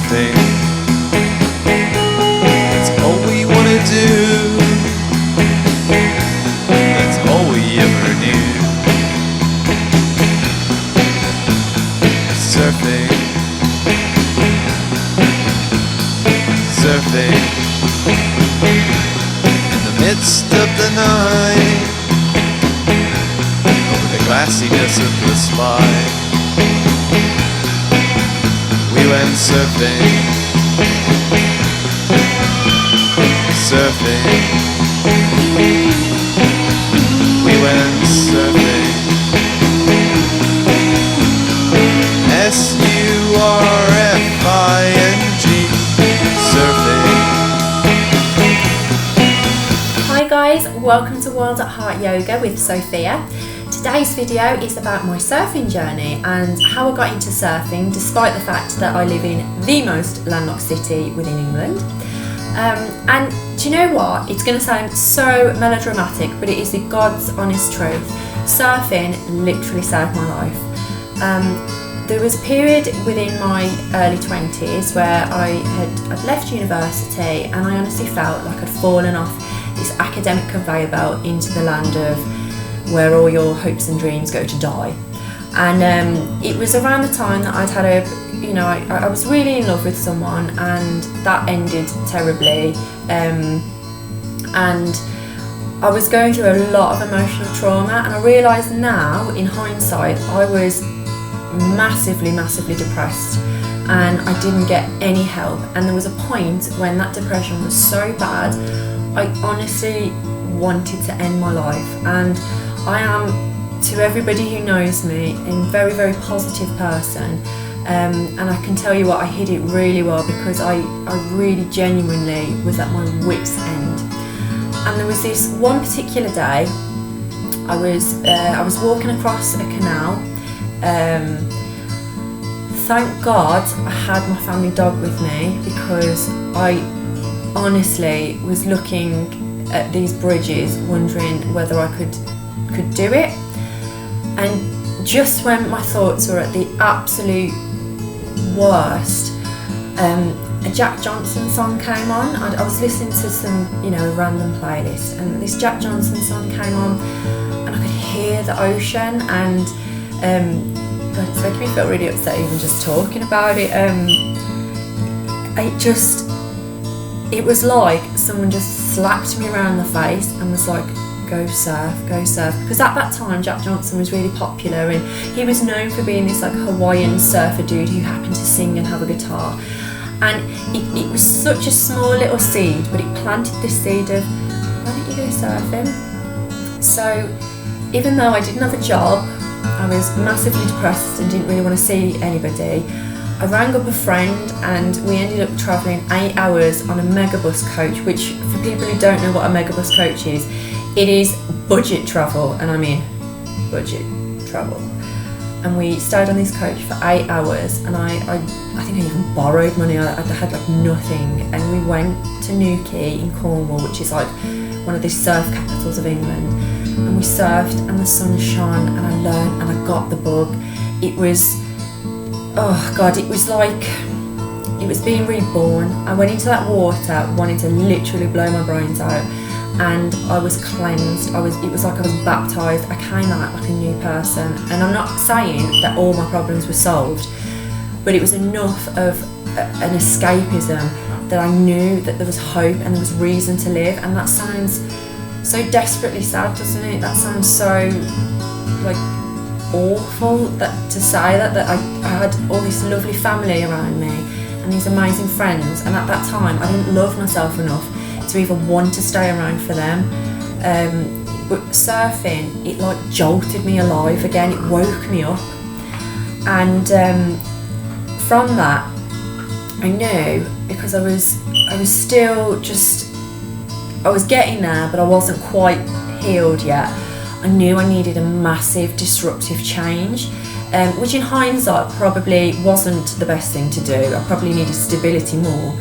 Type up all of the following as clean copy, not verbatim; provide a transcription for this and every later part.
surfing. That's all we wanna do. That's all we ever knew. Surfing, surfing in the midst of the night, over the glassiness of the sky. We went surfing, surfing. We went surfing. S-U-R-F-I-N-G, surfing. Hi guys, welcome to World at Heart Yoga with Sophia. Today's video is about my surfing journey and how I got into surfing despite the fact that I live in the most landlocked city within England. And do you know what? It's going to sound so melodramatic, but it is the God's honest truth. Surfing literally saved my life. There was a period within my early 20s where I'd left university and I honestly felt like I'd fallen off this academic conveyor belt into the land of where all your hopes and dreams go to die. And it was around the time that I'd had I was really in love with someone and that ended terribly. And I was going through a lot of emotional trauma, and I realise now, in hindsight, I was massively depressed and I didn't get any help. And there was a point when that depression was so bad, I honestly wanted to end my life. And I am, to everybody who knows me, a very positive person. And I can tell you what, I hid it really well because I really genuinely was at my wit's end. And there was this one particular day, I was walking across a canal. Thank God I had my family dog with me, because I honestly was looking at these bridges wondering whether I could do it. And just when my thoughts were at the absolute worst, a Jack Johnson song came on. I was listening to some, a random playlist, and this Jack Johnson song came on, and I could hear the ocean, and God, it's making me feel really upset even just talking about it. It was like someone just slapped me around the face and was like, go surf. Because at that time Jack Johnson was really popular and he was known for being this like Hawaiian surfer dude who happened to sing and have a guitar. And it was such a small little seed, but it planted this seed of, why don't you go surfing? So even though I didn't have a job, I was massively depressed and didn't really want to see anybody, I rang up a friend and we ended up travelling 8 hours on a megabus coach, which for people who don't know what a megabus coach is, it is budget travel, and I mean budget travel. And we stayed on this coach for 8 hours, and I think I even borrowed money. I had like nothing, and we went to Newquay in Cornwall, which is like one of the surf capitals of England. And we surfed and the sun shone and I learned and I got the bug. It was, oh God, it was like, it was being reborn. I went into that water wanting to literally blow my brains out, and I was cleansed. It was like I was baptised. I came out like a new person. And I'm not saying that all my problems were solved, but it was enough of an escapism that I knew that there was hope and there was reason to live. And that sounds so desperately sad, doesn't it? That sounds so like awful to say that I had all this lovely family around me and these amazing friends, and at that time I didn't love myself enough to even want to stay around for them. But surfing, it like jolted me alive again. It woke me up, and from that I knew, because I was still just, I was getting there, but I wasn't quite healed yet. I knew I needed a massive disruptive change, which in hindsight probably wasn't the best thing to do. I probably needed stability more.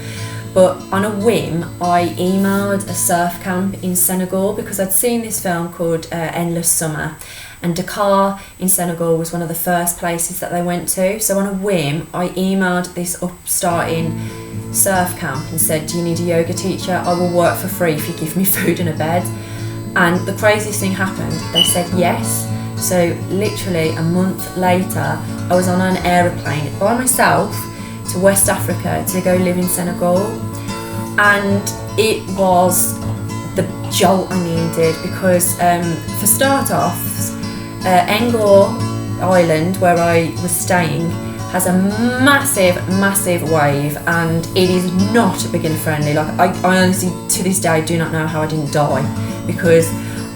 But on a whim, I emailed a surf camp in Senegal because I'd seen this film called Endless Summer, And Dakar in Senegal was one of the first places that they went to. So on a whim, I emailed this upstarting surf camp and said, do you need a yoga teacher? I will work for free if you give me food and a bed. And the craziest thing happened, they said yes. So literally a month later, I was on an aeroplane by myself to West Africa to go live in Senegal. And it was the jolt I needed because for start-offs, Angor Island, where I was staying, has a massive wave, and it is not beginner friendly. Like I honestly to this day do not know how I didn't die, because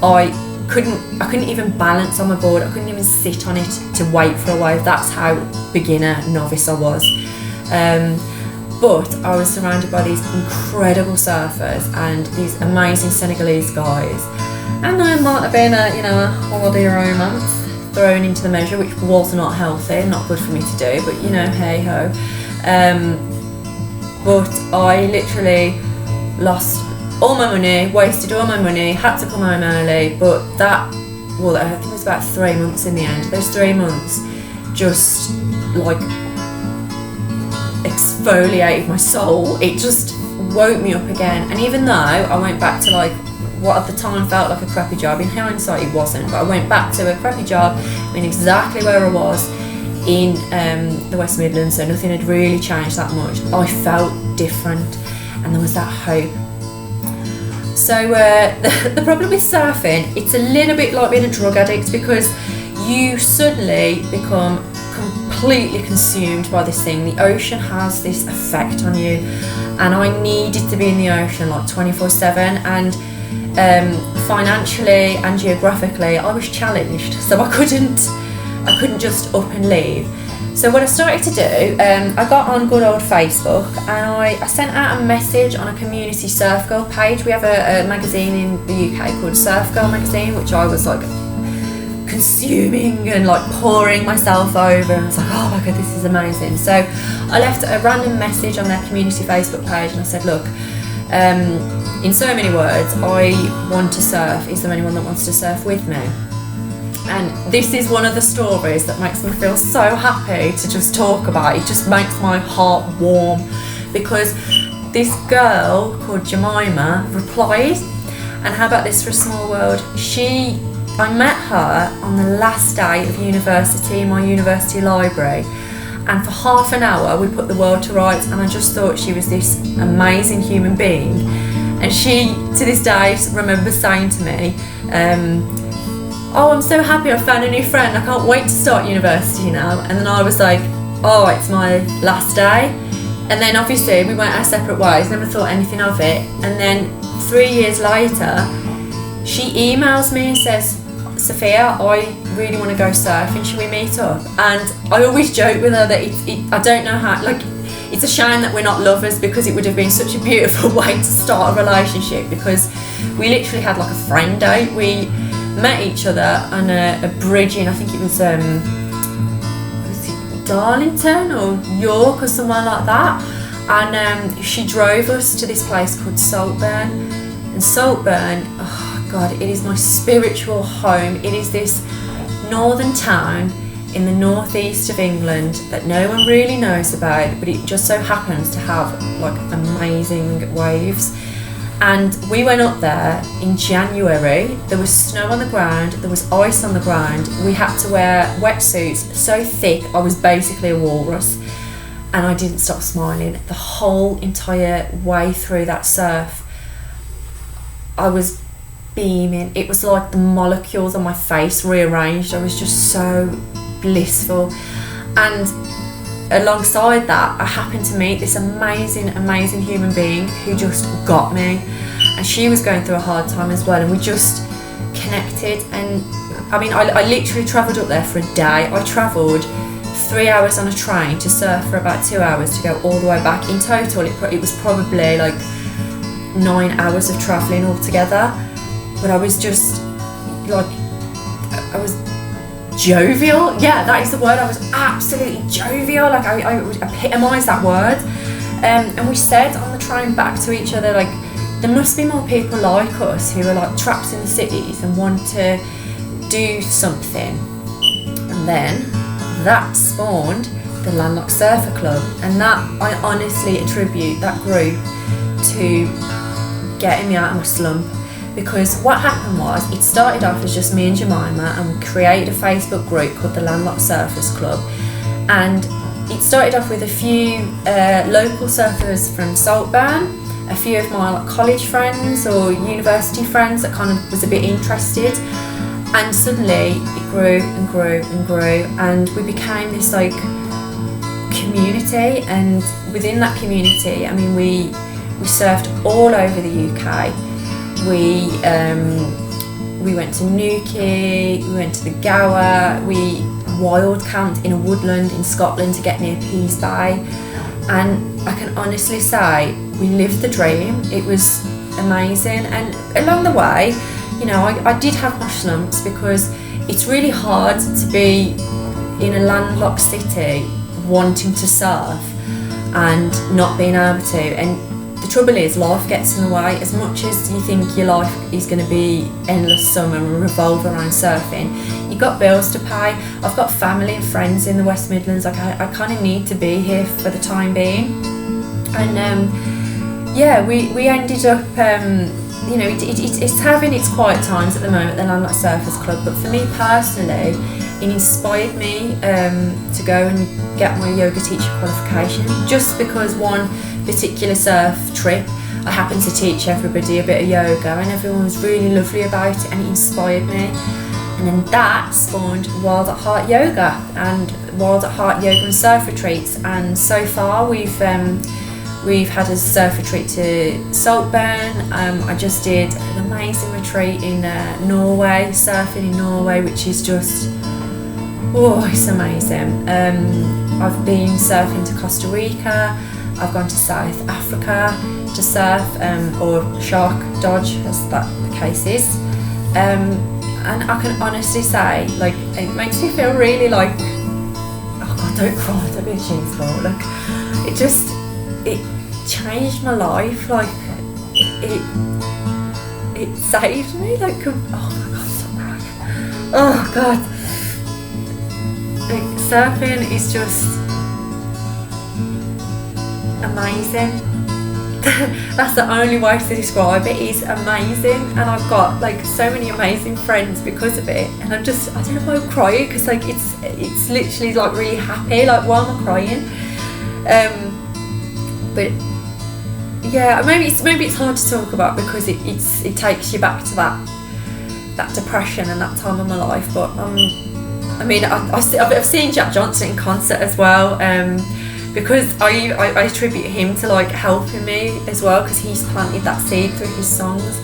I couldn't even balance on my board. I couldn't even sit on it to wait for a wave. That's how beginner novice I was. But I was surrounded by these incredible surfers and these amazing Senegalese guys. And there might have been a holiday romance thrown into the measure, which was not healthy, not good for me to do, but hey ho. But I literally lost all my money, wasted all my money, had to come home early, but I think it was about 3 months in the end. Those 3 months just like exfoliated my soul. It just woke me up again. And even though I went back to like what at the time felt like a crappy job, in hindsight it wasn't, but I went back to a crappy job in exactly where I was in the West Midlands, so nothing had really changed that much. I felt different and there was that hope. So the problem with surfing, it's a little bit like being a drug addict, because you suddenly become completely consumed by this thing. The ocean has this effect on you, and I needed to be in the ocean like 24/7, and financially and geographically I was challenged, so I couldn't just up and leave. So what I started to do, I got on good old Facebook, and I sent out a message on a community surf girl page. We have a magazine in the UK called Surf Girl magazine, which I was like consuming and like pouring myself over, and I was like, oh my god, this is amazing. So I left a random message on their community Facebook page, and I said, look, in so many words, I want to surf. Is there anyone that wants to surf with me? And this is one of the stories that makes me feel so happy to just talk about. It just makes my heart warm, because this girl called Jemima replied, and how about this for a small world? I met her on the last day of university in my university library, and for half an hour we put the world to rights, and I just thought she was this amazing human being. And she, to this day, remembers saying to me, oh, I'm so happy I found a new friend, I can't wait to start university now. And then I was like, oh, it's my last day. And then obviously we went our separate ways, never thought anything of it. And then 3 years later, she emails me and says, Sophia, I really want to go surfing, should we meet up? And I always joke with her that I don't know how, like, it's a shame that we're not lovers, because it would have been such a beautiful way to start a relationship, because we literally had like a friend date. We met each other on a bridge in, I think it was Darlington or York or somewhere like that, and she drove us to this place called Saltburn. And Saltburn, oh god, it is my spiritual home. It is this northern town in the northeast of England that no one really knows about, but it just so happens to have like amazing waves. And we went up there in January. There was snow on the ground, there was ice on the ground. We had to wear wetsuits so thick I was basically a walrus, and I didn't stop smiling the whole entire way through that surf. I was beaming. It was like the molecules on my face rearranged. I was just so blissful. And alongside that, I happened to meet this amazing human being who just got me, and she was going through a hard time as well, and we just connected. And I mean, I literally travelled up there for a day. I travelled 3 hours on a train to surf for about 2 hours to go all the way back. In total, it was probably like 9 hours of travelling altogether. But I was just like, I was jovial. Yeah, that is the word. I was absolutely jovial. Like I would epitomise that word. And we said on the train back to each other, like, there must be more people like us who are like trapped in the cities and want to do something. And then that spawned the Landlocked Surfer Club, and that I honestly attribute that group to getting me out of my slump. Because what happened was, it started off as just me and Jemima, and we created a Facebook group called the Landlocked Surfers Club, and it started off with a few local surfers from Saltburn, a few of my college friends or university friends that kind of was a bit interested, and suddenly it grew and grew and grew, and we became this like community. And within that community, I mean, we surfed all over the UK. We went to Newquay, we went to the Gower, we wild camped in a woodland in Scotland to get near Pease Bay, and I can honestly say we lived the dream. It was amazing, and along the way, you know, I did have my slumps, because it's really hard to be in a landlocked city wanting to surf and not being able to. And the trouble is, life gets in the way. As much as you think your life is going to be endless summer and revolve around surfing, you've got bills to pay. I've got family and friends in the West Midlands. Like I kind of need to be here for the time being. And yeah, we ended up, you know, it's having its quiet times at the moment, the Landlocked Surfers Club. But for me personally, it inspired me to go and get my yoga teacher qualification, just because one particular surf trip I happened to teach everybody a bit of yoga, and everyone was really lovely about it, and it inspired me. And then that spawned Wild at Heart Yoga and Wild at Heart Yoga and Surf Retreats. And so far we've had a surf retreat to Saltburn. I just did an amazing retreat in Norway, surfing in Norway, which is just, oh, it's amazing. I've been surfing to Costa Rica. I've gone to South Africa to surf, or shark dodge, as that the case is. And I can honestly say, like, it makes me feel really like, oh God, don't cry, don't be a cheese ball. Like, it changed my life. Like, it saved me. Like, oh my God, stop crying. Oh God. Like, surfing is just amazing. That's the only way to describe it. It's amazing, and I've got like so many amazing friends because of it. And I don't know if I'm crying, because like it's literally like really happy. Like, why am I crying? But yeah, maybe it's hard to talk about, because it takes you back to that depression and that time of my life. But I mean, I've seen Jack Johnson in concert as well. Because I attribute him to like helping me as well, because he's planted that seed through his songs.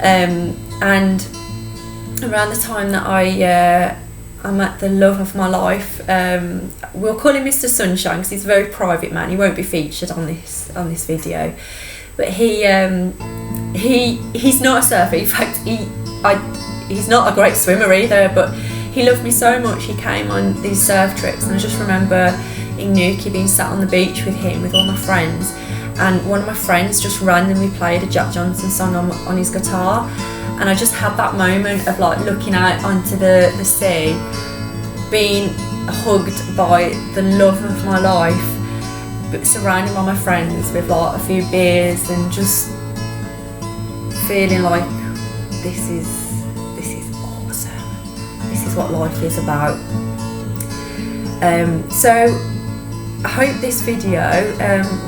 And around the time that I met the love of my life, we'll call him Mr. Sunshine, because he's a very private man. He won't be featured on this video, but he's not a surfer. In fact, he's not a great swimmer either, but he loved me so much. He came on these surf trips, and I just remember in Newquay being sat on the beach with him, with all my friends, and one of my friends just randomly played a Jack Johnson song on his guitar, and I just had that moment of like looking out onto the sea, being hugged by the love of my life, but surrounded by my friends with like a few beers, and just feeling like this is awesome. This is what life is about. So I hope this video,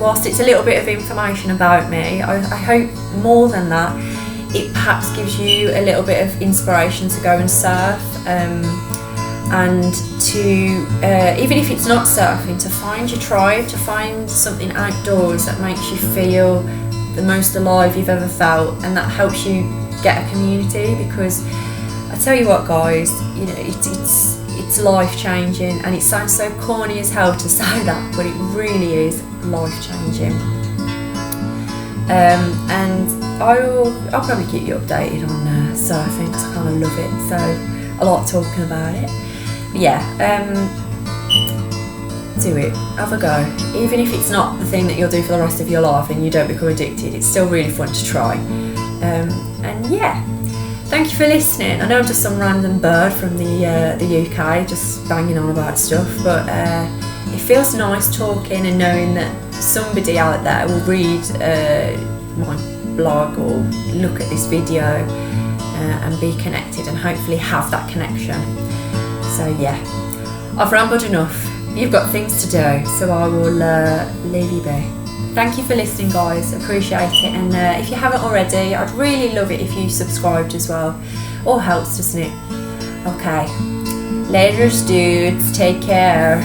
whilst it's a little bit of information about me, I hope more than that, it perhaps gives you a little bit of inspiration to go and surf, and to, even if it's not surfing, to find your tribe, to find something outdoors that makes you feel the most alive you've ever felt, and that helps you get a community. Because I tell you what, guys, you know, it's life-changing, and it sounds so corny as hell to say that, but it really is life-changing. And I'll probably keep you updated on surfing, because I kind of love it, so I like talking about it. But yeah, do it, have a go. Even if it's not the thing that you'll do for the rest of your life and you don't become addicted, it's still really fun to try. And yeah, Thank you for listening. I know I'm just some random bird from the UK just banging on about stuff, but it feels nice talking and knowing that somebody out there will read my blog or look at this video and be connected and hopefully have that connection. So yeah, I've rambled enough. You've got things to do, so I will leave you be. Thank you for listening, guys. Appreciate it. And if you haven't already, I'd really love it if you subscribed as well. All helps, doesn't it? Okay. Laters, dudes. Take care.